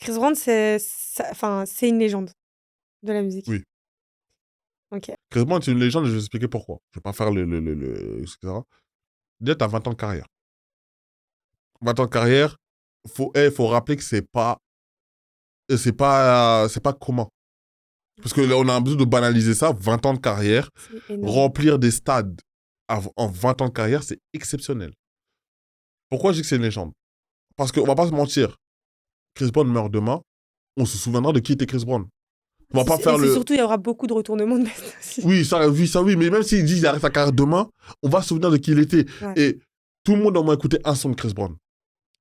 Chris Brown, c'est une légende de la musique. Oui. Ok. Chris Brown, c'est une légende et je vais expliquer pourquoi. Je vais pas faire etc. Déjà, t'as 20 ans de carrière. 20 ans de carrière, faut rappeler que c'est pas commun. Parce que là, on a besoin de banaliser ça. 20 ans de carrière, C'est énorme. remplir des stades en 20 ans de carrière, c'est exceptionnel. Pourquoi je dis que c'est une légende? Parce qu'on va pas se mentir. Chris Brown meurt demain, on se souviendra de qui était Chris Brown. On va pas faire Et surtout, il y aura beaucoup de retournements de veste aussi. Oui, mais même s'il dit qu'il arrête sa carrière demain, on va se souvenir de qui il était. Ouais. Et tout le monde a au moins écouté un son de Chris Brown.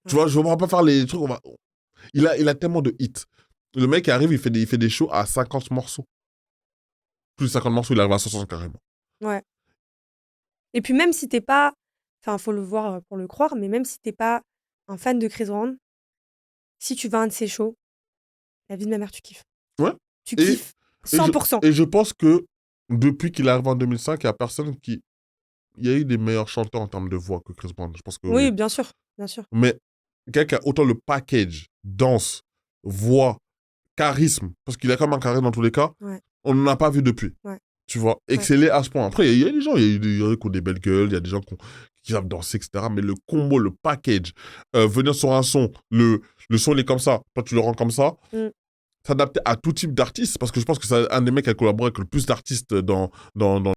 Tu vois, je ne vais pas faire les trucs. Il a tellement de hits. Le mec arrive, il fait des shows à 50 morceaux. Plus de 50 morceaux, il arrive à 60 carrément. Ouais. Et puis même si t'es pas... Enfin, faut le voir pour le croire, mais même si t'es pas un fan de Chris Brown, si tu vas à un de ses shows, la vie de ma mère, tu kiffes. Ouais. Tu kiffes 100%. Et je pense que depuis qu'il est arrivé en 2005, il n'y a personne qui... Il y a eu des meilleurs chanteurs en termes de voix que Chris Brown. Je pense que Oui, bien sûr, bien sûr. Mais quelqu'un qui a autant le package, danse, voix, charisme, parce qu'il a quand même un charisme dans tous les cas, Ouais. on n'en a pas vu depuis. Ouais. Tu vois, exceller à ce point. Après, il y a des gens, il y a qui ont des belles gueules, il y a des gens qui savent danser, etc. Mais le combo, le package, venir sur un son, le son il est comme ça, toi tu le rends comme ça, s'adapter à tout type d'artiste, parce que je pense que c'est un des mecs qui a collaboré avec le plus d'artistes dans